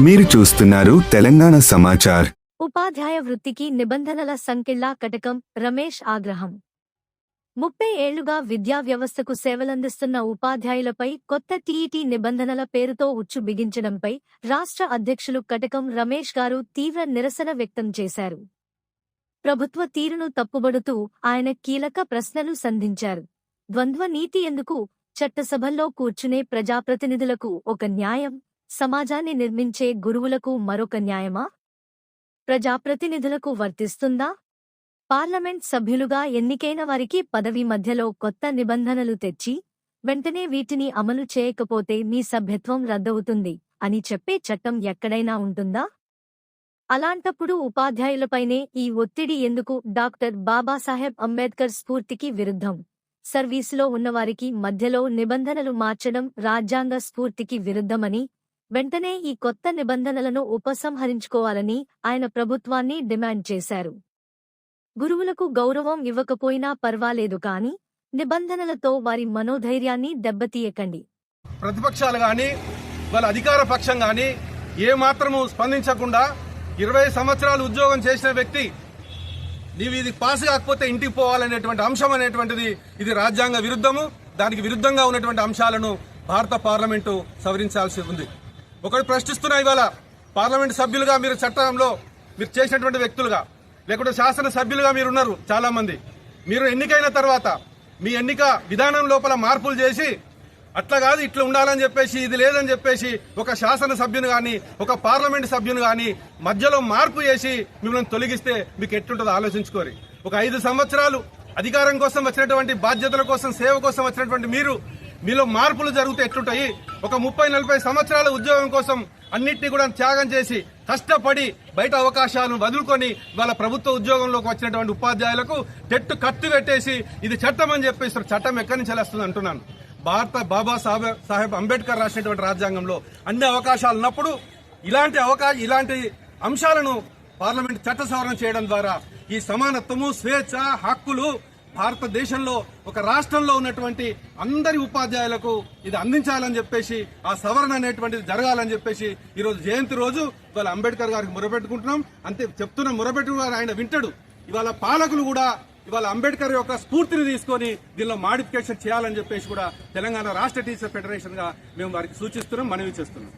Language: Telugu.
మీరు చూస్తున్నారు తెలంగాణ సమాచార్. ఉపాధ్యాయ వృత్తికి నిబంధనల సంకెళ్లా కటకం. రమేష్ ఆగ్రహం. 30 ఏళ్లుగా విద్యా వ్యవస్థకు సేవలందిస్తున్న ఉపాధ్యాయులపై కొత్త టీఈటీ నిబంధనల పేరుతో ఉచ్చు బిగించడంపై రాష్ట్ర అధ్యక్షులు కటకం రమేష్ గారు తీవ్ర నిరసన వ్యక్తం చేశారు. ప్రభుత్వ తీరును తప్పుబడుతూ ఆయన కీలక ప్రశ్నలు సంధించారు. ద్వంద్వ నీతి ఎందుకు? చట్టసభల్లో కూర్చునే ప్రజాప్రతినిధులకు ఒక న్యాయం, సమాజాన్ని నిర్మించే గురువులకు మరొక న్యాయమా? ప్రజాప్రతినిధులకు వర్తిస్తుందా? పార్లమెంట్ సభ్యులుగా ఎన్నికైన వారికి పదవి మధ్యలో కొత్త నిబంధనలు తెచ్చి వెంటనే వీటిని అమలు చేయకపోతే మీ సభ్యత్వం రద్దవుతుంది అని చెప్పే చట్టం ఎక్కడైనా ఉంటుందా? అలాంటప్పుడు ఉపాధ్యాయులపైనే ఈ ఒత్తిడి ఎందుకు? డాక్టర్ బాబాసాహెబ్ అంబేద్కర్ స్ఫూర్తికి విరుద్ధం. సర్వీసులో ఉన్నవారికి మధ్యలో నిబంధనలు మార్చడం రాజ్యాంగ స్ఫూర్తికి విరుద్ధమని, వెంటనే ఈ కొత్త నిబంధనలను ఉపసంహరించుకోవాలని ఆయన ప్రభుత్వాన్ని డిమాండ్ చేశారు. గురువులకు గౌరవం ఇవ్వకపోయినా పర్వాలేదు కానీ నిబంధనలతో వారి మనోధైర్యాన్ని దెబ్బతీయకండి. ప్రతిపక్షాలు గాని వాళ్ళ అధికార పక్షం గాని ఏమాత్రము స్పందించకుండా 20 సంవత్సరాలు ఉద్యోగం చేసిన వ్యక్తి నీవు ఇది పాస్ కాకపోతే ఇంటికి పోవాలనేటువంటి అంశం అనేటువంటిది ఇది రాజ్యాంగ విరుద్ధము. దానికి విరుద్ధంగా ఉన్నటువంటి అంశాలను భారత పార్లమెంటు సవరించాల్సి ఉంది. ఒకటి ప్రశ్నిస్తున్నా, ఇవాళ పార్లమెంటు సభ్యులుగా మీరు చట్టంలో మీరు చేసినటువంటి వ్యక్తులుగా లేకుంటే శాసన సభ్యులుగా మీరున్నారు చాలా మంది. మీరు ఎన్నికైన తర్వాత మీ ఎన్నిక విధానం లోపల మార్పులు చేసి అట్లా కాదు ఇట్లా ఉండాలని చెప్పేసి ఇది లేదని చెప్పేసి ఒక శాసన సభ్యుని కానీ ఒక పార్లమెంటు సభ్యుని కానీ మధ్యలో మార్పు చేసి మిమ్మల్ని తొలగిస్తే మీకు ఎట్లుంటుందో ఆలోచించుకోరు. ఒక 5 సంవత్సరాలు అధికారం కోసం వచ్చినటువంటి బాధ్యతల కోసం సేవ కోసం వచ్చినటువంటి మీలో మార్పులు జరిగితే ఎట్లుంటాయి? ఒక 30-40 సంవత్సరాల ఉద్యోగం కోసం అన్నింటినీ కూడా త్యాగం చేసి కష్టపడి బయట అవకాశాలను వదులుకొని వాళ్ళ ప్రభుత్వ ఉద్యోగంలోకి వచ్చినటువంటి ఉపాధ్యాయులకు కత్తి పెట్టేసి ఇది చట్టం అని చెప్పేసి చట్టం ఎక్కడి నుంచి వస్తుంది అంటున్నాను. భారత బాబాసాహెబ్ అంబేద్కర్ రాసినటువంటి రాజ్యాంగంలో అన్ని అవకాశాలు ఉన్నప్పుడు ఇలాంటి అంశాలను పార్లమెంట్ చట్ట సవరణ చేయడం ద్వారా ఈ సమానత్వము, స్వేచ్ఛ, హక్కులు భారతదేశంలో ఒక రాష్ట్రంలో ఉన్నటువంటి అందరి ఉపాధ్యాయులకు ఇది అందించాలని చెప్పేసి ఆ సవరణ అనేటువంటిది జరగాలని చెప్పేసి ఈరోజు జయంతి రోజు ఇవాళ అంబేద్కర్ గారికి మొరపెట్టుకుంటున్నాం. అంతే చెప్తున్న మొరపెట్టుకుని ఆయన వింటాడు. ఇవాళ పాలకులు కూడా ఇవాళ అంబేద్కర్ యొక్క స్ఫూర్తిని తీసుకొని దీనిలో మాడిఫికేషన్ చేయాలని చెప్పేసి కూడా తెలంగాణ రాష్ట్ర టీచర్ ఫెడరేషన్ గా మేము వారికి సూచిస్తున్నాం, మనవి చేస్తున్నాం.